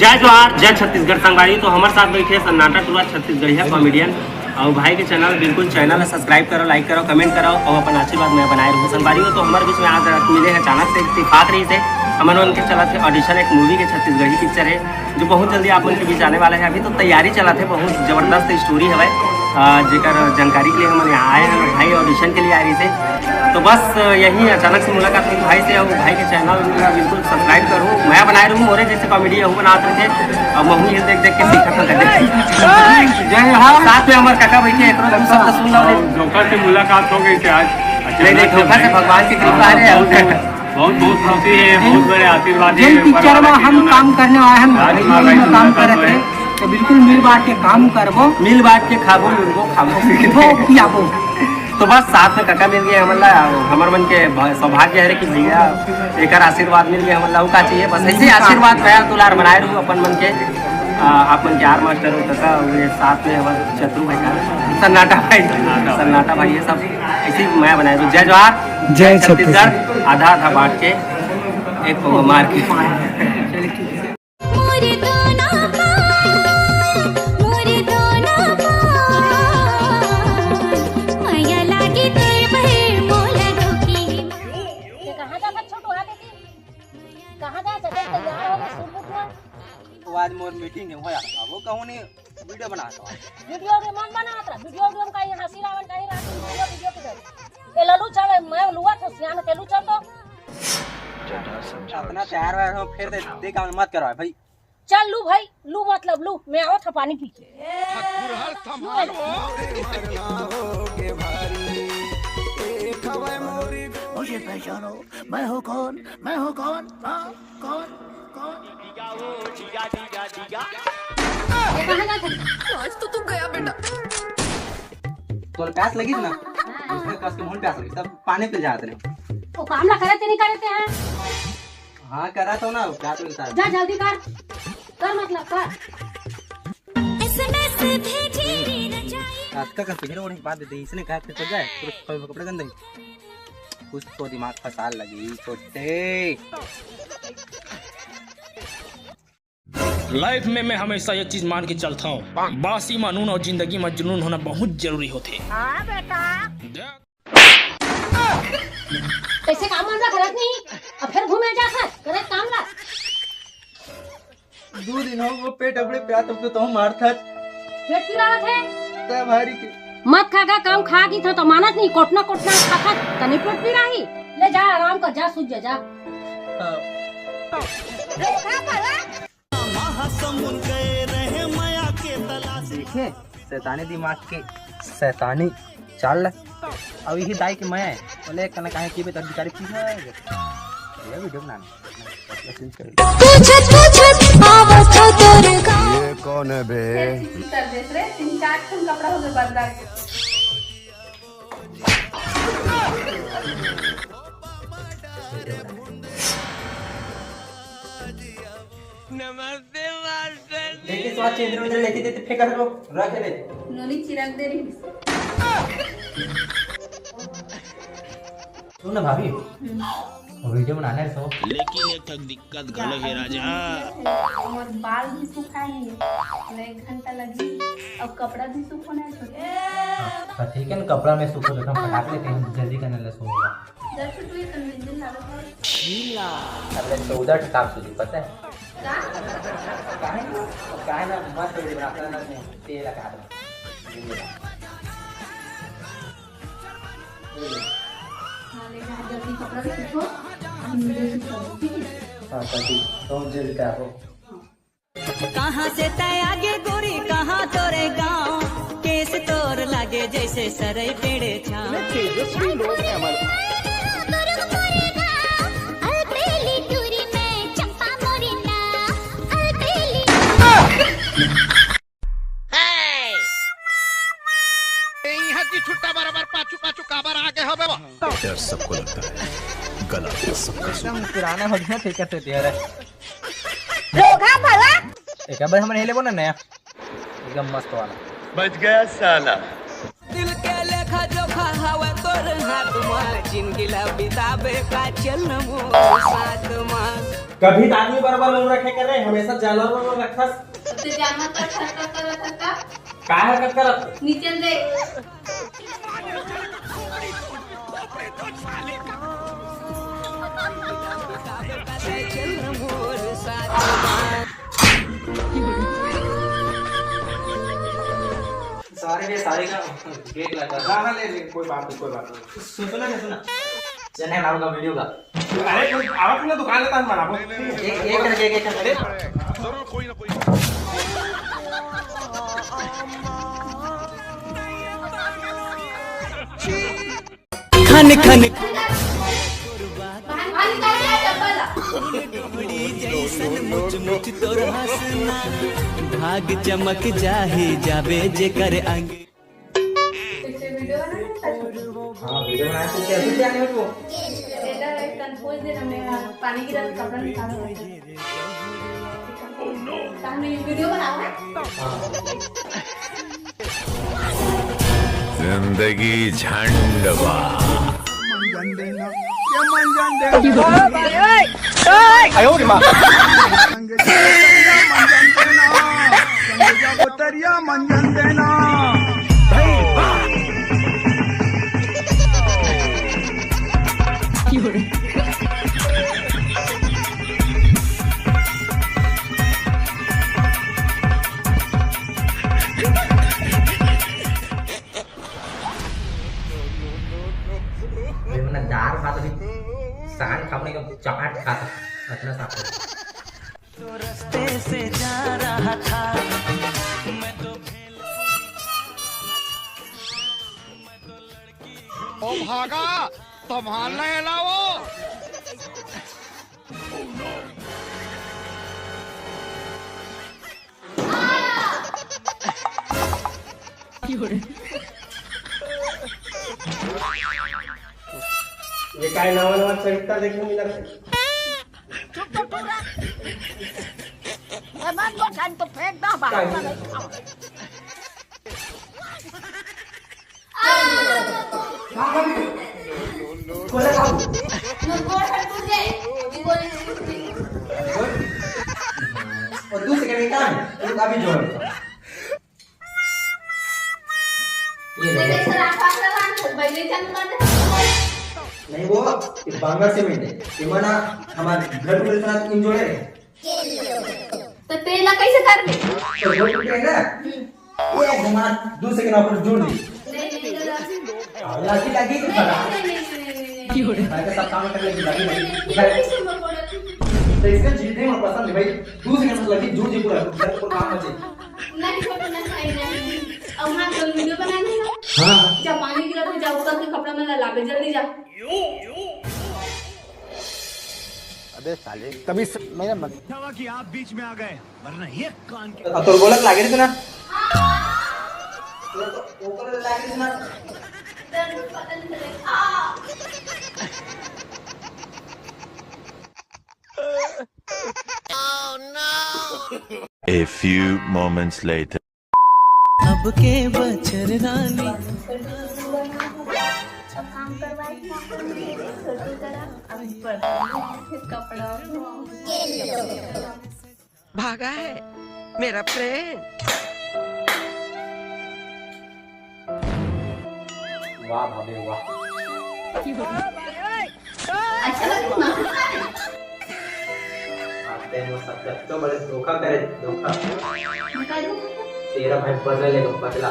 जय जोहार जय छत्तीसगढ़ संगवारी। तो हमारे साथ बैठे सन्नाटा टूरा छत्तीसगढ़िया कॉमेडियन और भाई के चैनल बिल्कुल चैनल सब्सक्राइब करो, लाइक करो, कमेंट करो और अपन आशीर्वाद में बनाए रहूँ संगवारी हो। तो हमारे बीच में आज मिले हैं अचानक से इत्तेफाक रही थे हमारे उनके चला थे ऑडिशन एक मूवी के छत्तीसगढ़ी पिक्चर है जो बहुत जल्दी आप उनके बीच आने वाले हैं। अभी तो तैयारी चला थे, बहुत ज़बरदस्त स्टोरी है जेकर जानकारी के लिए हम यहाँ आए हैं। भाई ऑडिशन के लिए आ रही थे तो बस यही अचानक से मुलाकात हुई भाई से और भाई के चैनल बिल्कुल सब्सक्राइब करूँ, मैं बनाए रहूँ मोरे जैसे कॉमेडी हूँ बनाते थे और महू ये देख देख के सीखा था। साथ में हमारे काका बैठे एक सब सुन लो। धोखा से मुलाकात हो गई थी आज। नहीं धोखा से भगवान की कृपा है। बहुत बहुत खुशी है, बहुत बड़े आशीर्वाद है। जिन पिक्चर में हम काम करने आए हम काम कर रहे थे तो बिल्कुल मिल बांट के काम करबो, मिल बांट के खाबो, लुड़बो खाबो पियाबो। तो बस साथ में काका मिल गया हमला, हमारे मन के सौभाग्य है कि भैया एक आशीर्वाद मिल गया हमला का चाहिए। बस ऐसे आशीर्वाद मैं तुलार बनाए रहूँ अपन मन के आप मन के आर मास्टर हो तका हुए साथ में हमारे शत्रु भाई का सन्नाटा भाई ये सब ऐसे मैं बनाए रहूँ। जय जोहार जय छत्तीसगढ़। आधा आधा बांट के एक मार के तो आज मोर मीटिंग है होया वो कहूं नहीं वीडियो बनाता वीडियो रे मन बनाता वीडियो में काई हंसी रावण काई रात वीडियो किधर ए लल्लू चल मैं लुआ तो सियान तेलू चल तो अपना तैयार है फिर देख काम मत करवा भाई। चल लू भाई लू मतलब लू मैं आवत था पानी पी के मुझे पहचानो, मैं हूँ कौन, मैं हूँ कौन, कौन कौन। आज तो तुम गया बेटा। तो प्यास लगी ना उसमें कस के मुंह प्यास लगी सब पानी पे जाते रहे। वो काम ना करे नहीं करते हैं। हाँ करा तो ना प्यास लगता है। जा जल्दी कर मतलब कर एसएमएस भेजी आज का फिर और बात देते इसने कहा फिर तो जाए पूरे कपड़े गंदे कुछ तो दिमाग फसाल लगी छोटे। लाइफ में मैं हमेशा ये चीज मान के चलता हूँ, बासी मानून और जिंदगी में जुनून होना बहुत जरूरी होते। हाँ बेटा कैसे काम वाला करत नहीं अब फिर घूमे जा सर करे काम ला 2 दिन हो वो पेट अपने प्यास तो मार था पेट की रात है तब भारी के मत खागा काम खा की था तो मानत नहीं कोटना खाता तनी पेट भी रही ले जा आराम कर जा सूझ जा देखे शैतानी दिमाग के शैतानी चाल अब यही दाई के मैं बोले कना काहे की बे अधिकारी की है ये वीडियो बनाना ये कौन है बे? दूसरे 3-4 ठन कपड़ा हो गए बंदा। नमस्ते मास्टर देखिए स्वाद चेंद्र में लेके देते फेंक रखो रख दे नोनी चिराग दे रही सुन ना भाभी वीडियो बनाना है सो लेकिन एक तक दिक्कत गल है राजा और बाल भी सुखाएंगे 1 घंटा लगी और कपड़ा भी सुखाना है। ठीक है ना कपड़ा में सूखो तो हम फटाक लेते हैं जल्दी करने लगे सोगा जैसे तू ये कन्विंजन लगा था ढीला अरे 14 टका सूझी पता है काहे ना मस्त वीडियो बनाता है ना तेल लगा दो हां ले जा जल्दी कपड़ा भी सुखो हम वीडियो शूट करो ठीक है। हां ठीक तो जल्दी करो कहाँ से तय आगे गोरी कहाँ तोरे गाँव केस तोर लागे जैसे सरई पेड़े छाँव तेजस्वी लोग हैं हमारे छुट्टा बराबर पाछू काबर आगे हो बेबा डर सबको लगता है गला सबका एकदम पुराना हो गया ठीक है यार रोगा भला एक बार हमने ले बोला नया एकदम मस्त वाला बच गया साला। दिल के लेखा जोखा हवा तोर हाथ मार जिंदगी ला बिताबे का चल नमो साथ मार कभी तो आदमी बराबर लोग रखे कर रहे हमेशा जानवर लोग रखस तो जानवर का ठरका करता का हरकत करत नीचे दे सारे का गेट लगा गाना ले कोई बात नहीं सुना चैनल आपका वीडियो का अरे आवत ना दुकान लेता बनाबो एक करके खन खन भाग चमक जाहे जाबे जे कर अंग हां वीडियो बनाया तो कैसे क्या नहीं वो कंपोज देना मेरा पानी की तरह कपड़ा निकालो ओह नो हमने वीडियो बनाया जिंदगी झंडवा आयो रे मां मैंने दाल भात भी सान खाने का चाट खाता इतना साफ तो रास्ते से जा रहा था मैं तो ओ भागा संभालना है ना वो ये काय नवा चरित्र देखने मिला बात को खान तो फेंक दो बाहर और दूसरे का निकाल ये अभी जोड़ नहीं वो बांगर सीमेंट है ये मना हमारे घर के साथ इन जोड़े तो तेला कैसे कर ले तो जोड़ के ना ये हमारा दूसरे के नाम पर जोड़ दी लगी लगी तो पता मैं तो सब काम करने की लगी तो इसका जीतने में पसंद है भाई दूसरे के नाम लगी जोड़ दी पूरा काम हो जाए नहीं फोटो ना खाई नहीं अब हां तो वीडियो बनानी है हां जा पानी गिरा तो जा ऊपर के कपड़ा में ला के जल्दी जा अबे साले तभी मेरा मत कि आप बीच में आ गए वरना ये कान के अब तो बोलक लागे रे ना ऊपर लागे रे ना पता नहीं चले A few moments later. अब के बचर रानी काम करवाई छोटू करा कपड़ा भागा है मेरा फ्रेंड वाह भाभी वाह अच्छा लगा आते हैं सब तो बड़े धोखा करे धोखा निकाल तेरा भाई बदला लेगा बदला